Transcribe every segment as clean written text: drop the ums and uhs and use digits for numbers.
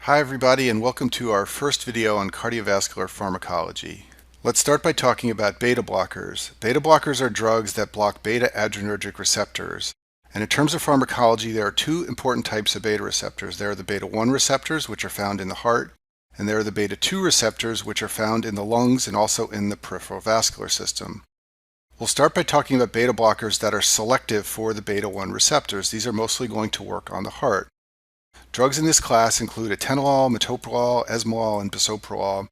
Hi everybody, and welcome to our first video on cardiovascular pharmacology. Let's start by talking about beta blockers. Beta blockers are drugs that block beta adrenergic receptors. And in terms of pharmacology, there are two important types of beta receptors. There are the beta 1 receptors, which are found in the heart, and there are the beta 2 receptors, which are found in the lungs and also in the peripheral vascular system. We'll start by talking about beta blockers that are selective for the beta 1 receptors. These are mostly going to work on the heart. Drugs in this class include atenolol, metoprolol, esmolol, and bisoprolol,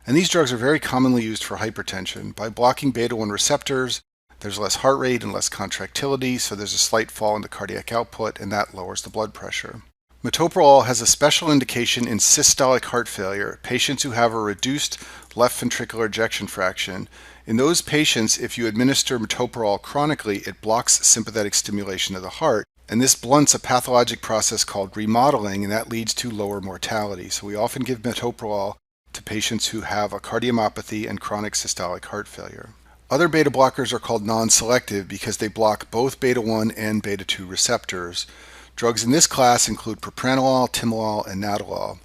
and these drugs are very commonly used for hypertension. By blocking beta-1 receptors, there's less heart rate and less contractility, so there's a slight fall in the cardiac output, and that lowers the blood pressure. Metoprolol has a special indication in systolic heart failure, patients who have a reduced left ventricular ejection fraction. In those patients, if you administer metoprolol chronically, it blocks sympathetic stimulation of the heart, and this blunts a pathologic process called remodeling, and that leads to lower mortality. So we often give metoprolol to patients who have a cardiomyopathy and chronic systolic heart failure. Other beta blockers are called non-selective because they block both beta 1 and beta 2 receptors. Drugs in this class include propranolol, timolol, and nadolol.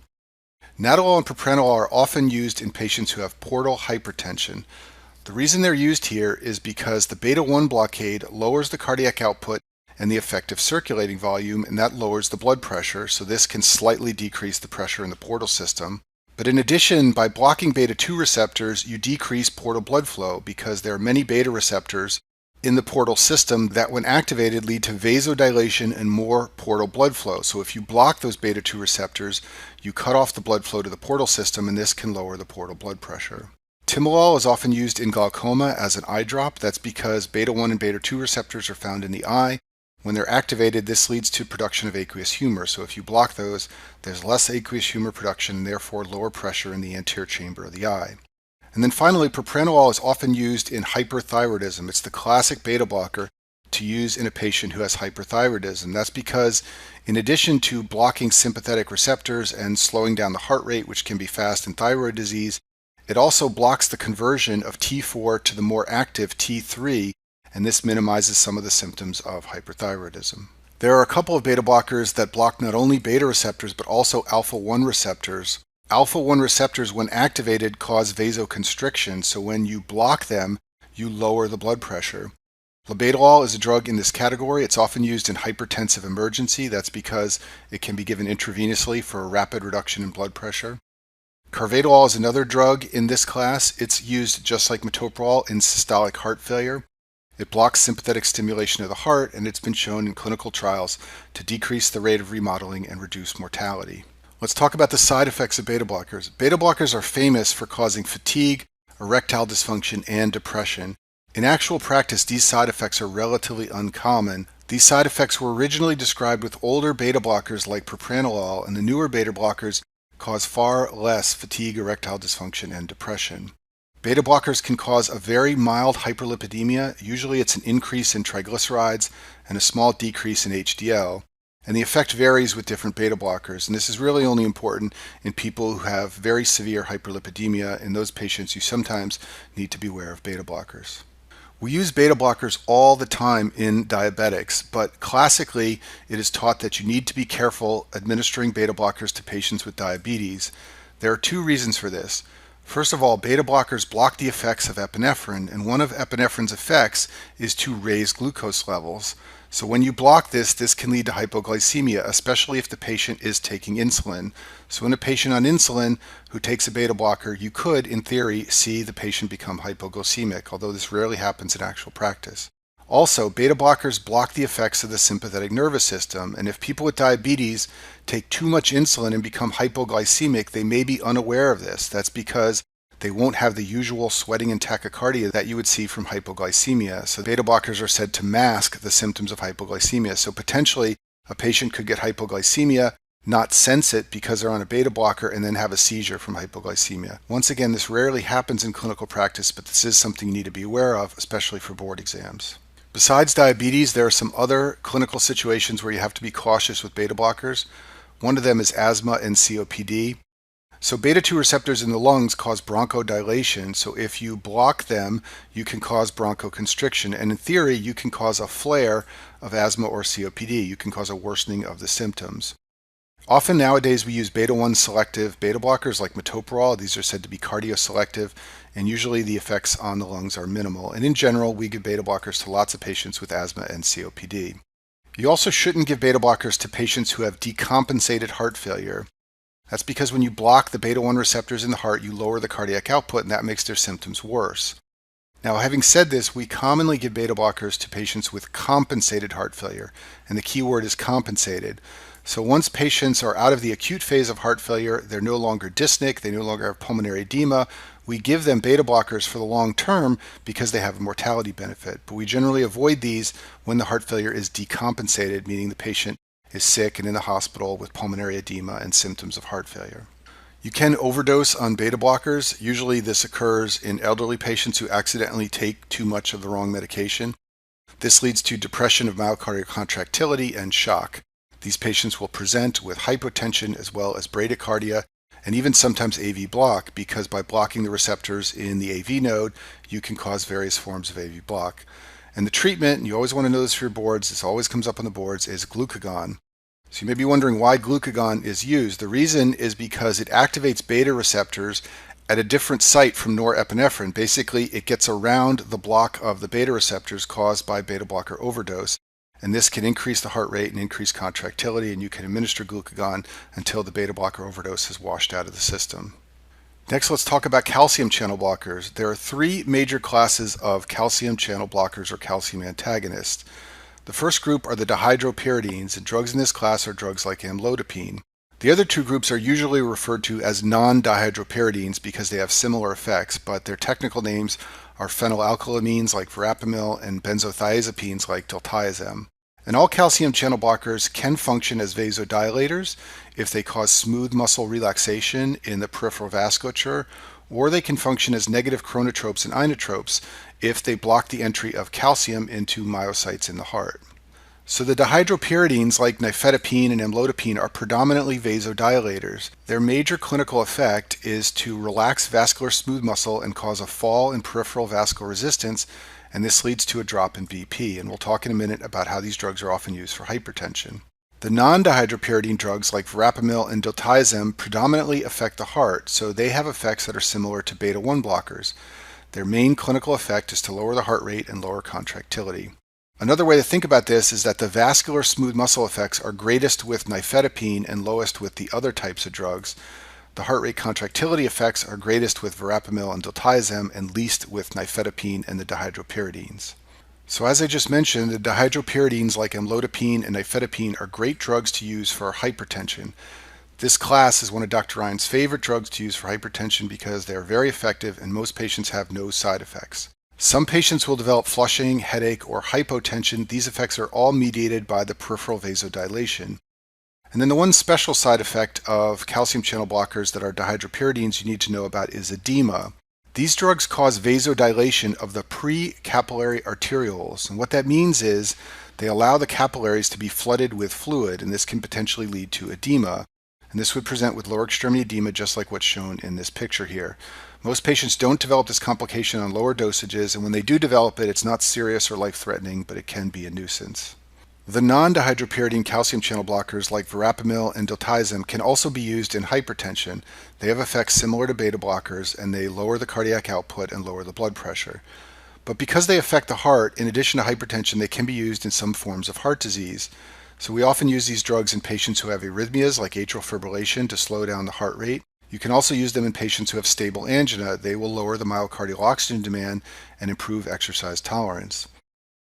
Nadolol and propranolol are often used in patients who have portal hypertension. The reason they're used here is because the beta 1 blockade lowers the cardiac output and the effective circulating volume, and that lowers the blood pressure, so this can slightly decrease the pressure in the portal system. But in addition, by blocking beta 2 receptors, you decrease portal blood flow because there are many beta receptors in the portal system that, when activated, lead to vasodilation and more portal blood flow. So if you block those beta 2 receptors, you cut off the blood flow to the portal system, and this can lower the portal blood pressure. Timolol is often used in glaucoma as an eye drop. That's because beta 1 and beta 2 receptors are found in the eye. When they're activated, this leads to production of aqueous humor. So if you block those, there's less aqueous humor production and therefore lower pressure in the anterior chamber of the eye. And then finally, propranolol is often used in hyperthyroidism. It's the classic beta blocker to use in a patient who has hyperthyroidism. That's because in addition to blocking sympathetic receptors and slowing down the heart rate, which can be fast in thyroid disease, it also blocks the conversion of T4 to the more active T3, and this minimizes some of the symptoms of hyperthyroidism. There are a couple of beta blockers that block not only beta receptors but also alpha-1 receptors. Alpha-1 receptors, when activated, cause vasoconstriction, so when you block them, you lower the blood pressure. Labetalol is a drug in this category. It's often used in hypertensive emergency. That's because it can be given intravenously for a rapid reduction in blood pressure. Carvedilol is another drug in this class. It's used just like metoprolol in systolic heart failure. It blocks sympathetic stimulation of the heart, and it's been shown in clinical trials to decrease the rate of remodeling and reduce mortality. Let's talk about the side effects of beta blockers. Beta blockers are famous for causing fatigue, erectile dysfunction, and depression. In actual practice, these side effects are relatively uncommon. These side effects were originally described with older beta blockers like propranolol, and the newer beta blockers cause far less fatigue, erectile dysfunction, and depression. Beta blockers can cause a very mild hyperlipidemia. Usually it's an increase in triglycerides and a small decrease in HDL. And the effect varies with different beta blockers. And this is really only important in people who have very severe hyperlipidemia. In those patients, you sometimes need to be aware of beta blockers. We use beta blockers all the time in diabetics, but classically it is taught that you need to be careful administering beta blockers to patients with diabetes. There are two reasons for this. First of all, beta blockers block the effects of epinephrine, and one of epinephrine's effects is to raise glucose levels. So when you block this, this can lead to hypoglycemia, especially if the patient is taking insulin. So in a patient on insulin who takes a beta blocker, you could, in theory, see the patient become hypoglycemic, although this rarely happens in actual practice. Also, beta blockers block the effects of the sympathetic nervous system, and if people with diabetes take too much insulin and become hypoglycemic, they may be unaware of this. That's because they won't have the usual sweating and tachycardia that you would see from hypoglycemia. So beta blockers are said to mask the symptoms of hypoglycemia. So potentially a patient could get hypoglycemia, not sense it because they're on a beta blocker, and then have a seizure from hypoglycemia. Once again, this rarely happens in clinical practice, but this is something you need to be aware of, especially for board exams. Besides diabetes, there are some other clinical situations where you have to be cautious with beta blockers. One of them is asthma and COPD. So beta 2 receptors in the lungs cause bronchodilation, so if you block them, you can cause bronchoconstriction, and in theory, you can cause a flare of asthma or COPD. You can cause a worsening of the symptoms. Often nowadays we use beta-1 selective beta blockers like metoprolol. These are said to be cardioselective, and usually the effects on the lungs are minimal. And in general, we give beta blockers to lots of patients with asthma and COPD. You also shouldn't give beta blockers to patients who have decompensated heart failure. That's because when you block the beta-1 receptors in the heart, you lower the cardiac output, and that makes their symptoms worse. Now, having said this, we commonly give beta blockers to patients with compensated heart failure, and the key word is compensated. So once patients are out of the acute phase of heart failure, they're no longer dyspneic, they no longer have pulmonary edema, we give them beta blockers for the long term because they have a mortality benefit. But we generally avoid these when the heart failure is decompensated, meaning the patient is sick and in the hospital with pulmonary edema and symptoms of heart failure. You can overdose on beta blockers. Usually this occurs in elderly patients who accidentally take too much of the wrong medication. This leads to depression of myocardial contractility and shock. These patients will present with hypotension as well as bradycardia and even sometimes AV block, because by blocking the receptors in the AV node, you can cause various forms of AV block. And the treatment, and you always want to know this for your boards, this always comes up on the boards, is glucagon. So you may be wondering why glucagon is used. The reason is because it activates beta receptors at a different site from norepinephrine. Basically, it gets around the block of the beta receptors caused by beta blocker overdose. And this can increase the heart rate and increase contractility, and you can administer glucagon until the beta blocker overdose is washed out of the system. Next, let's talk about calcium channel blockers. There are three major classes of calcium channel blockers or calcium antagonists. The first group are the dihydropyridines, and drugs in this class are drugs like amlodipine. The other two groups are usually referred to as non-dihydropyridines because they have similar effects, but their technical names are phenylalkylamines like verapamil and benzothiazepines like diltiazem. And all calcium channel blockers can function as vasodilators if they cause smooth muscle relaxation in the peripheral vasculature, or they can function as negative chronotropes and inotropes if they block the entry of calcium into myocytes in the heart. So the dihydropyridines like nifedipine and amlodipine are predominantly vasodilators. Their major clinical effect is to relax vascular smooth muscle and cause a fall in peripheral vascular resistance, and this leads to a drop in BP, and we'll talk in a minute about how these drugs are often used for hypertension. The non-dihydropyridine drugs like verapamil and diltiazem predominantly affect the heart, so they have effects that are similar to beta-1 blockers. Their main clinical effect is to lower the heart rate and lower contractility. Another way to think about this is that the vascular smooth muscle effects are greatest with nifedipine and lowest with the other types of drugs. The heart rate contractility effects are greatest with verapamil and diltiazem and least with nifedipine and the dihydropyridines. So as I just mentioned, the dihydropyridines like amlodipine and nifedipine are great drugs to use for hypertension. This class is one of Dr. Ryan's favorite drugs to use for hypertension because they are very effective and most patients have no side effects. Some patients will develop flushing, headache, or hypotension. These effects are all mediated by the peripheral vasodilation. And then the one special side effect of calcium channel blockers that are dihydropyridines you need to know about is edema. These drugs cause vasodilation of the pre-capillary arterioles. And what that means is they allow the capillaries to be flooded with fluid, and this can potentially lead to edema. And this would present with lower extremity edema just like what's shown in this picture here. Most patients don't develop this complication on lower dosages, and when they do develop it, it's not serious or life-threatening, but it can be a nuisance. The non-dihydropyridine calcium channel blockers like verapamil and diltiazem can also be used in hypertension. They have effects similar to beta blockers, and they lower the cardiac output and lower the blood pressure. But because they affect the heart, in addition to hypertension, they can be used in some forms of heart disease. So we often use these drugs in patients who have arrhythmias like atrial fibrillation to slow down the heart rate. You can also use them in patients who have stable angina. They will lower the myocardial oxygen demand and improve exercise tolerance.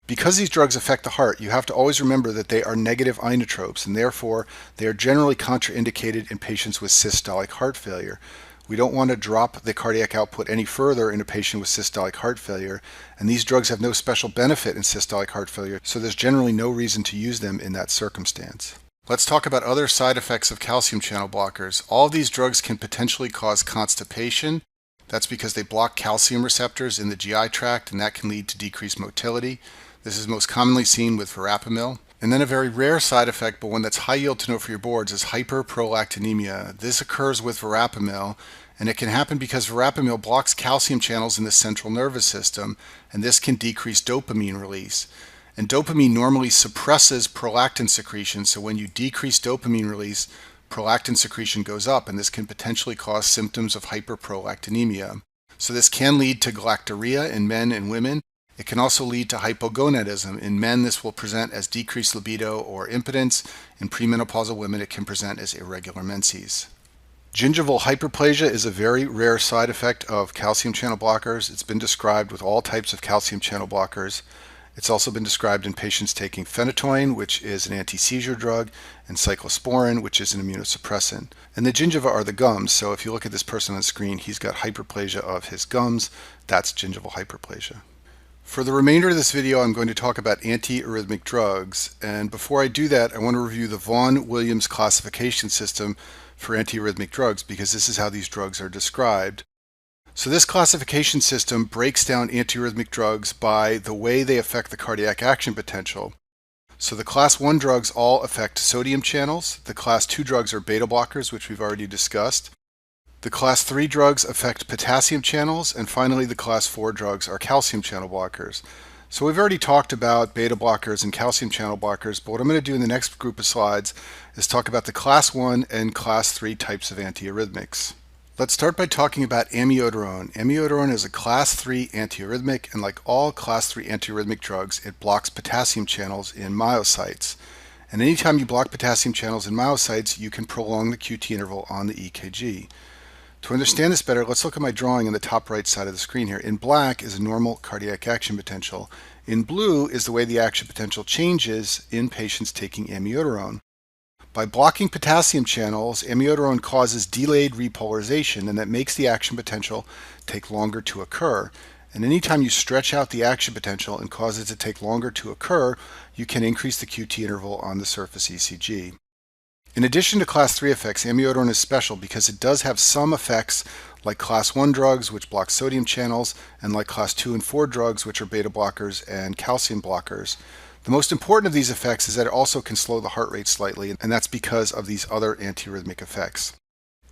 Because these drugs affect the heart, you have to always remember that they are negative inotropes, and therefore they are generally contraindicated in patients with systolic heart failure. We don't want to drop the cardiac output any further in a patient with systolic heart failure, and these drugs have no special benefit in systolic heart failure, so there's generally no reason to use them in that circumstance. Let's talk about other side effects of calcium channel blockers. All of these drugs can potentially cause constipation. That's because they block calcium receptors in the GI tract, and that can lead to decreased motility. This is most commonly seen with verapamil. And then a very rare side effect, but one that's high yield to know for your boards, is hyperprolactinemia. This occurs with verapamil, and it can happen because verapamil blocks calcium channels in the central nervous system, and this can decrease dopamine release. And dopamine normally suppresses prolactin secretion, so when you decrease dopamine release, prolactin secretion goes up, and this can potentially cause symptoms of hyperprolactinemia. So this can lead to galactorrhea in men and women. It can also lead to hypogonadism. In men, this will present as decreased libido or impotence. In premenopausal women, it can present as irregular menses. Gingival hyperplasia is a very rare side effect of calcium channel blockers. It's been described with all types of calcium channel blockers. It's also been described in patients taking phenytoin, which is an anti-seizure drug, and cyclosporin, which is an immunosuppressant. And the gingiva are the gums, so if you look at this person on the screen, he's got hyperplasia of his gums. That's gingival hyperplasia. For the remainder of this video, I'm going to talk about antiarrhythmic drugs, and before I do that, I want to review the Vaughan-Williams classification system for antiarrhythmic drugs, because this is how these drugs are described. So this classification system breaks down antiarrhythmic drugs by the way they affect the cardiac action potential. So the class 1 drugs all affect sodium channels. The class 2 drugs are beta blockers, which we've already discussed. The class 3 drugs affect potassium channels, and finally the class 4 drugs are calcium channel blockers. So we've already talked about beta blockers and calcium channel blockers, but what I'm going to do in the next group of slides is talk about the class 1 and class 3 types of antiarrhythmics. Let's start by talking about amiodarone. Amiodarone is a class 3 antiarrhythmic, and like all class 3 antiarrhythmic drugs, it blocks potassium channels in myocytes. And anytime you block potassium channels in myocytes, you can prolong the QT interval on the EKG. To understand this better, let's look at my drawing on the top right side of the screen here. In black is a normal cardiac action potential. In blue is the way the action potential changes in patients taking amiodarone. By blocking potassium channels, amiodarone causes delayed repolarization, and that makes the action potential take longer to occur. And anytime you stretch out the action potential and cause it to take longer to occur, you can increase the QT interval on the surface ECG. In addition to class 3 effects, amiodarone is special because it does have some effects like class 1 drugs, which block sodium channels, and like class 2 and 4 drugs, which are beta blockers and calcium blockers. The most important of these effects is that it also can slow the heart rate slightly, and that's because of these other antiarrhythmic effects.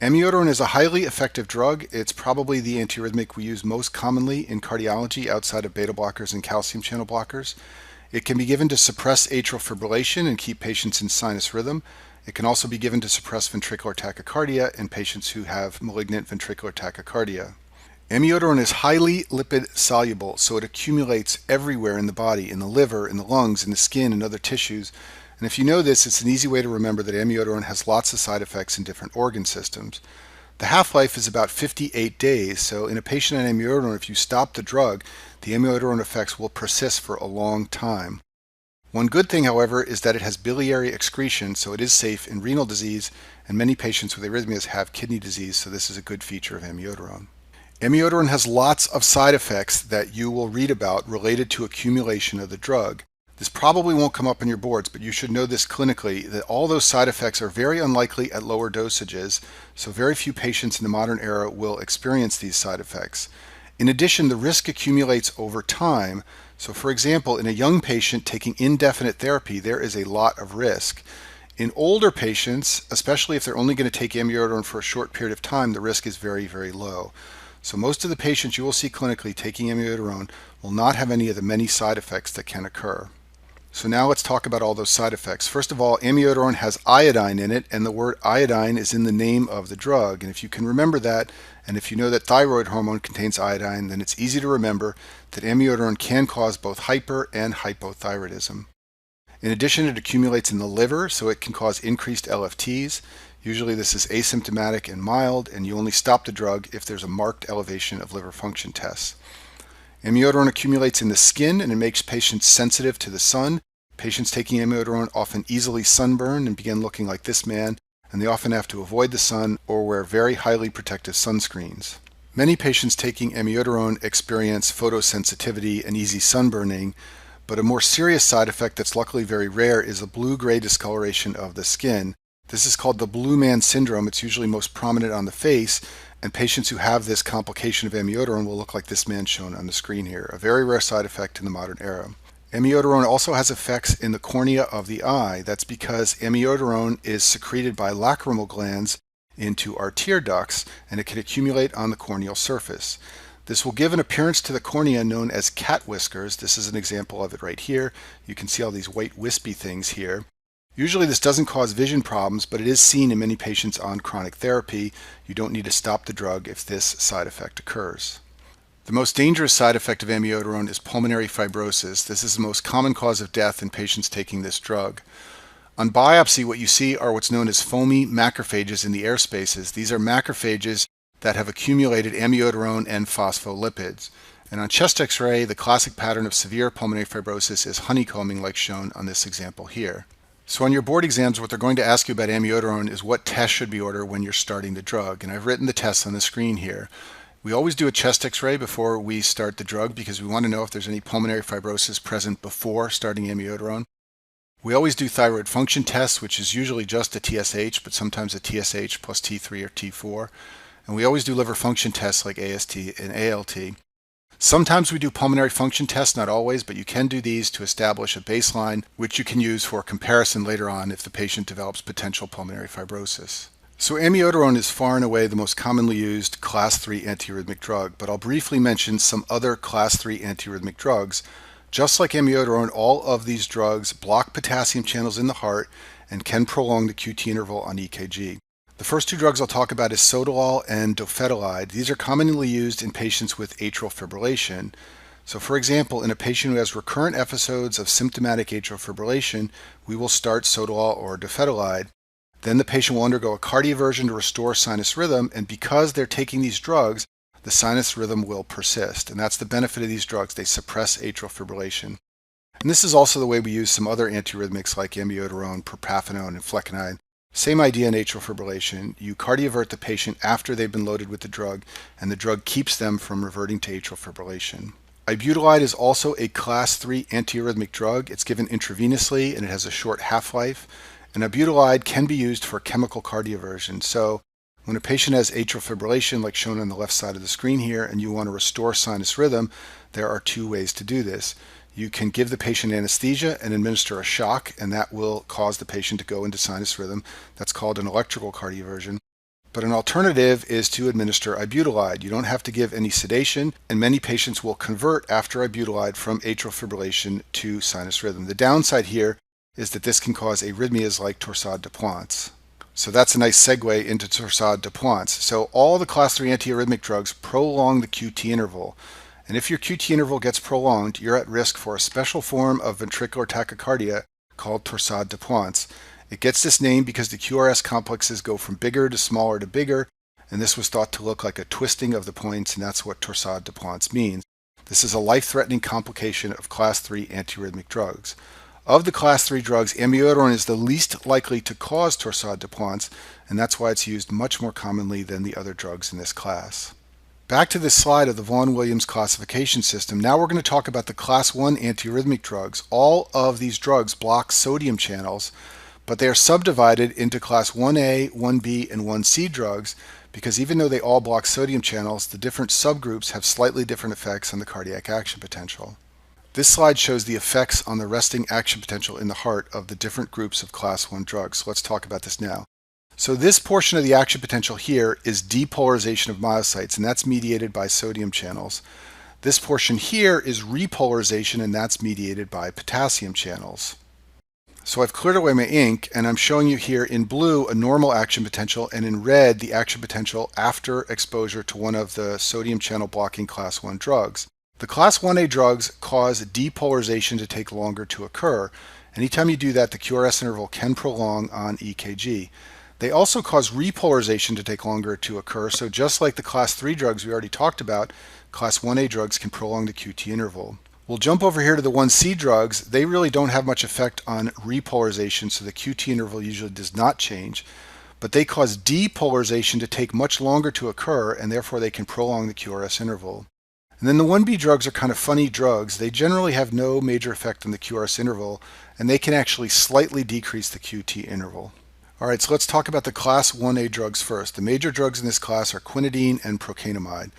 Amiodarone is a highly effective drug. It's probably the antiarrhythmic we use most commonly in cardiology outside of beta blockers and calcium channel blockers. It can be given to suppress atrial fibrillation and keep patients in sinus rhythm. It can also be given to suppress ventricular tachycardia in patients who have malignant ventricular tachycardia. Amiodarone is highly lipid soluble, so it accumulates everywhere in the body, in the liver, in the lungs, in the skin, and other tissues. And if you know this, it's an easy way to remember that amiodarone has lots of side effects in different organ systems. The half-life is about 58 days, so in a patient on amiodarone, if you stop the drug, the amiodarone effects will persist for a long time. One good thing, however, is that it has biliary excretion, so it is safe in renal disease, and many patients with arrhythmias have kidney disease, so this is a good feature of amiodarone. Amiodarone has lots of side effects that you will read about related to accumulation of the drug. This probably won't come up in your boards, but you should know this clinically, that all those side effects are very unlikely at lower dosages, so very few patients in the modern era will experience these side effects. In addition, the risk accumulates over time. So for example, in a young patient taking indefinite therapy, there is a lot of risk. In older patients, especially if they're only going to take amiodarone for a short period of time, the risk is very, very low. So most of the patients you will see clinically taking amiodarone will not have any of the many side effects that can occur. So now let's talk about all those side effects. First of all, amiodarone has iodine in it, and the word iodine is in the name of the drug. And if you can remember that, and if you know that thyroid hormone contains iodine, then it's easy to remember that amiodarone can cause both hyper and hypothyroidism. In addition, it accumulates in the liver, so it can cause increased LFTs. Usually this is asymptomatic and mild, and you only stop the drug if there's a marked elevation of liver function tests. Amiodarone accumulates in the skin, and it makes patients sensitive to the sun. Patients taking amiodarone often easily sunburn and begin looking like this man, and they often have to avoid the sun or wear very highly protective sunscreens. Many patients taking amiodarone experience photosensitivity and easy sunburning, but a more serious side effect that's luckily very rare is a blue-gray discoloration of the skin. This is called the blue man syndrome. It's usually most prominent on the face, and patients who have this complication of amiodarone will look like this man shown on the screen here, a very rare side effect in the modern era. Amiodarone also has effects in the cornea of the eye. That's because amiodarone is secreted by lacrimal glands into our tear ducts, and it can accumulate on the corneal surface. This will give an appearance to the cornea known as cat whiskers. This is an example of it right here. You can see all these white wispy things here. Usually this doesn't cause vision problems, but it is seen in many patients on chronic therapy. You don't need to stop the drug if this side effect occurs. The most dangerous side effect of amiodarone is pulmonary fibrosis. This is the most common cause of death in patients taking this drug. On biopsy, what you see are what's known as foamy macrophages in the air spaces. These are macrophages that have accumulated amiodarone and phospholipids. And on chest x-ray, the classic pattern of severe pulmonary fibrosis is honeycombing, like shown on this example here. So on your board exams, what they're going to ask you about amiodarone is what test should be ordered when you're starting the drug. And I've written the tests on the screen here. We always do a chest x-ray before we start the drug because we want to know if there's any pulmonary fibrosis present before starting amiodarone. We always do thyroid function tests, which is usually just a TSH, but sometimes a TSH plus T3 or T4. And we always do liver function tests like AST and ALT. Sometimes we do pulmonary function tests, not always, but you can do these to establish a baseline, which you can use for comparison later on if the patient develops potential pulmonary fibrosis. So amiodarone is far and away the most commonly used class 3 antiarrhythmic drug, but I'll briefly mention some other class 3 antiarrhythmic drugs. Just like amiodarone, all of these drugs block potassium channels in the heart and can prolong the QT interval on EKG. The first two drugs I'll talk about is sotalol and dofetilide. These are commonly used in patients with atrial fibrillation. So for example, in a patient who has recurrent episodes of symptomatic atrial fibrillation, we will start sotalol or dofetilide. Then the patient will undergo a cardioversion to restore sinus rhythm, and because they're taking these drugs, the sinus rhythm will persist. And that's the benefit of these drugs. They suppress atrial fibrillation. And this is also the way we use some other antiarrhythmics like amiodarone, propafenone, and flecainide. Same idea in atrial fibrillation. You cardiovert the patient after they've been loaded with the drug, and the drug keeps them from reverting to atrial fibrillation. Ibutylide is also a class 3 antiarrhythmic drug. It's given intravenously, and it has a short half-life. And ibutylide can be used for chemical cardioversion. So when a patient has atrial fibrillation, like shown on the left side of the screen here, and you want to restore sinus rhythm, there are two ways to do this. You can give the patient anesthesia and administer a shock, and that will cause the patient to go into sinus rhythm. That's called an electrical cardioversion. But an alternative is to administer ibutylide. You don't have to give any sedation, and many patients will convert after ibutylide from atrial fibrillation to sinus rhythm. The downside here is that this can cause arrhythmias like torsade de Pointes. So that's a nice segue into torsade de Pointes. So all the class 3 antiarrhythmic drugs prolong the QT interval. And if your QT interval gets prolonged, you're at risk for a special form of ventricular tachycardia called torsade de Pointes. It gets this name because the QRS complexes go from bigger to smaller to bigger, and this was thought to look like a twisting of the points, and that's what torsade de Pointes means. This is a life-threatening complication of class 3 antiarrhythmic drugs. Of the class 3 drugs, amiodarone is the least likely to cause torsade de Pointes, and that's why it's used much more commonly than the other drugs in this class. Back to this slide of the Vaughan-Williams classification system. Now we're going to talk about the class 1 antiarrhythmic drugs. All of these drugs block sodium channels, but they are subdivided into class 1A, 1B, and 1C drugs because even though they all block sodium channels, the different subgroups have slightly different effects on the cardiac action potential. This slide shows the effects on the resting action potential in the heart of the different groups of class 1 drugs. So let's talk about this now. So this portion of the action potential here is depolarization of myocytes, and that's mediated by sodium channels. This portion here is repolarization, and that's mediated by potassium channels. So I've cleared away my ink, and I'm showing you here in blue a normal action potential, and in red the action potential after exposure to one of the sodium channel blocking class 1 drugs. The class 1A drugs cause depolarization to take longer to occur. Anytime you do that, the QRS interval can prolong on EKG. They also cause repolarization to take longer to occur, so just like the class 3 drugs we already talked about, class 1A drugs can prolong the QT interval. We'll jump over here to the 1C drugs. They really don't have much effect on repolarization, so the QT interval usually does not change, but they cause depolarization to take much longer to occur, and therefore they can prolong the QRS interval. And then the 1B drugs are kind of funny drugs. They generally have no major effect on the QRS interval, and they can actually slightly decrease the QT interval. All right, so let's talk about the class 1A drugs first. The major drugs in this class are quinidine and procainamide.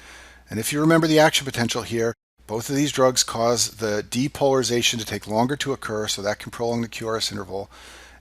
And if you remember the action potential here, both of these drugs cause the depolarization to take longer to occur, so that can prolong the QRS interval.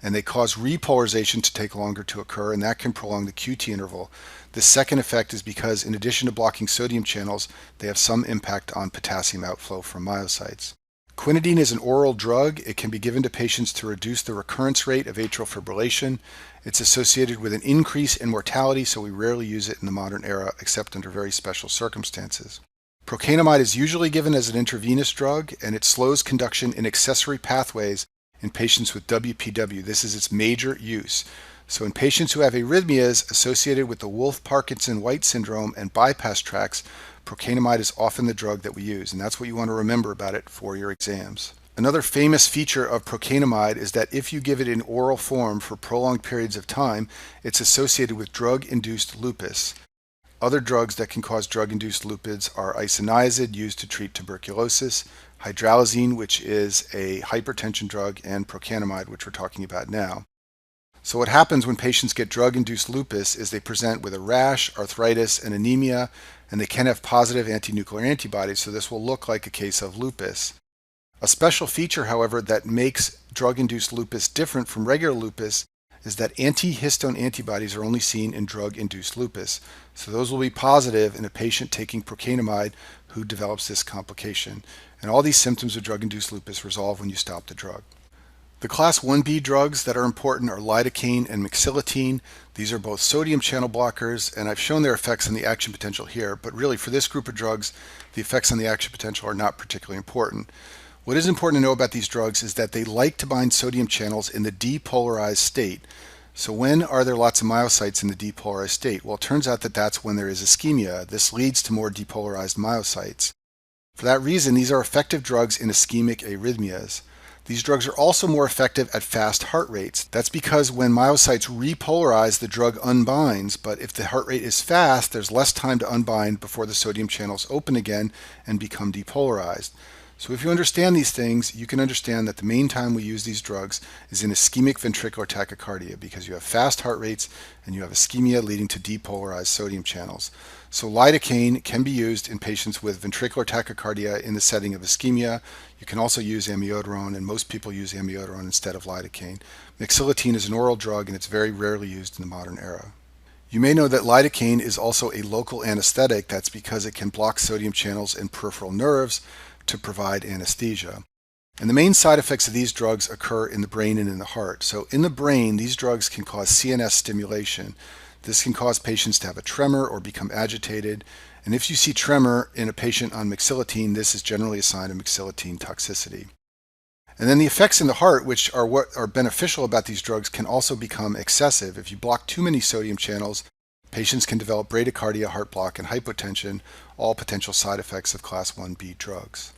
And they cause repolarization to take longer to occur, and that can prolong the QT interval. The second effect is because in addition to blocking sodium channels, they have some impact on potassium outflow from myocytes. Quinidine is an oral drug. It can be given to patients to reduce the recurrence rate of atrial fibrillation. It's associated with an increase in mortality, so we rarely use it in the modern era except under very special circumstances. Procainamide is usually given as an intravenous drug, and it slows conduction in accessory pathways in patients with WPW. This is its major use. So in patients who have arrhythmias associated with the Wolff-Parkinson-White syndrome and bypass tracts, procainamide is often the drug that we use, and that's what you want to remember about it for your exams. Another famous feature of procainamide is that if you give it in oral form for prolonged periods of time, it's associated with drug-induced lupus. Other drugs that can cause drug-induced lupus are isoniazid, used to treat tuberculosis, hydralazine, which is a hypertension drug, and procainamide, which we're talking about now. So what happens when patients get drug-induced lupus is they present with a rash, arthritis, and anemia, and they can have positive anti-nuclear antibodies, so this will look like a case of lupus. A special feature, however, that makes drug-induced lupus different from regular lupus is that antihistone antibodies are only seen in drug-induced lupus. So those will be positive in a patient taking procainamide who develops this complication. And all these symptoms of drug-induced lupus resolve when you stop the drug. The class 1B drugs that are important are lidocaine and mexiletine. These are both sodium channel blockers, and I've shown their effects on the action potential here, but really for this group of drugs, the effects on the action potential are not particularly important. What is important to know about these drugs is that they like to bind sodium channels in the depolarized state. So when are there lots of myocytes in the depolarized state? Well, it turns out that that's when there is ischemia. This leads to more depolarized myocytes. For that reason, these are effective drugs in ischemic arrhythmias. These drugs are also more effective at fast heart rates. That's because when myocytes repolarize, the drug unbinds, but if the heart rate is fast, there's less time to unbind before the sodium channels open again and become depolarized. So if you understand these things, you can understand that the main time we use these drugs is in ischemic ventricular tachycardia because you have fast heart rates and you have ischemia leading to depolarized sodium channels. So lidocaine can be used in patients with ventricular tachycardia in the setting of ischemia. You can also use amiodarone, and most people use amiodarone instead of lidocaine. Mexiletine is an oral drug and it's very rarely used in the modern era. You may know that lidocaine is also a local anesthetic. That's because it can block sodium channels in peripheral nerves to provide anesthesia. And the main side effects of these drugs occur in the brain and in the heart. So in the brain, these drugs can cause CNS stimulation. This can cause patients to have a tremor or become agitated. And if you see tremor in a patient on mexiletine, this is generally a sign of mexiletine toxicity. And then the effects in the heart, which are what are beneficial about these drugs, can also become excessive. If you block too many sodium channels, patients can develop bradycardia, heart block, and hypotension, all potential side effects of class 1B drugs.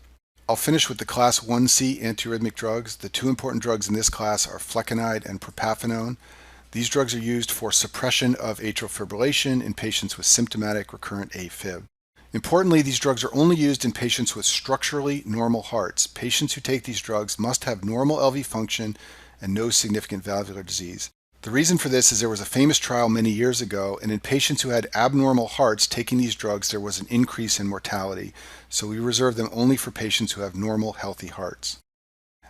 I'll finish with the class 1C antiarrhythmic drugs. The two important drugs in this class are flecainide and propafenone. These drugs are used for suppression of atrial fibrillation in patients with symptomatic recurrent AFib. Importantly, these drugs are only used in patients with structurally normal hearts. Patients who take these drugs must have normal LV function and no significant valvular disease. The reason for this is there was a famous trial many years ago, and in patients who had abnormal hearts taking these drugs, there was an increase in mortality. So we reserve them only for patients who have normal, healthy hearts.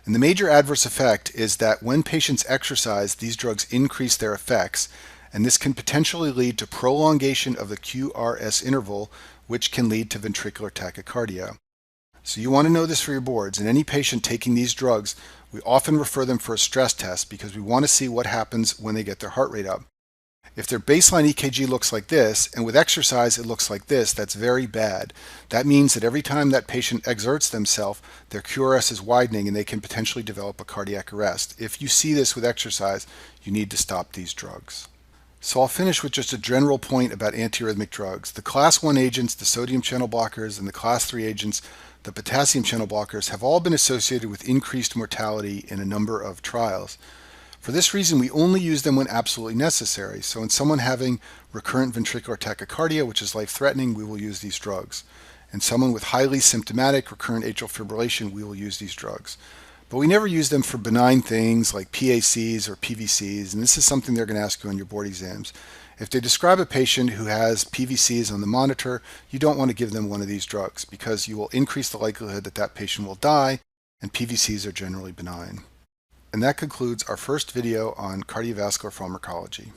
And the major adverse effect is that when patients exercise, these drugs increase their effects, and this can potentially lead to prolongation of the QRS interval, which can lead to ventricular tachycardia. So you want to know this for your boards. In any patient taking these drugs, we often refer them for a stress test because we want to see what happens when they get their heart rate up. If their baseline EKG looks like this, and with exercise it looks like this, that's very bad. That means that every time that patient exerts themselves, their QRS is widening and they can potentially develop a cardiac arrest. If you see this with exercise, you need to stop these drugs. So I'll finish with just a general point about antiarrhythmic drugs. The class 1 agents, the sodium channel blockers, and the class 3 agents, the potassium channel blockers, have all been associated with increased mortality in a number of trials. For this reason, we only use them when absolutely necessary. So in someone having recurrent ventricular tachycardia, which is life-threatening, we will use these drugs. In someone with highly symptomatic recurrent atrial fibrillation, we will use these drugs. But we never use them for benign things like PACs or PVCs, and this is something they're going to ask you on your board exams. If they describe a patient who has PVCs on the monitor, you don't want to give them one of these drugs because you will increase the likelihood that that patient will die, and PVCs are generally benign. And that concludes our first video on cardiovascular pharmacology.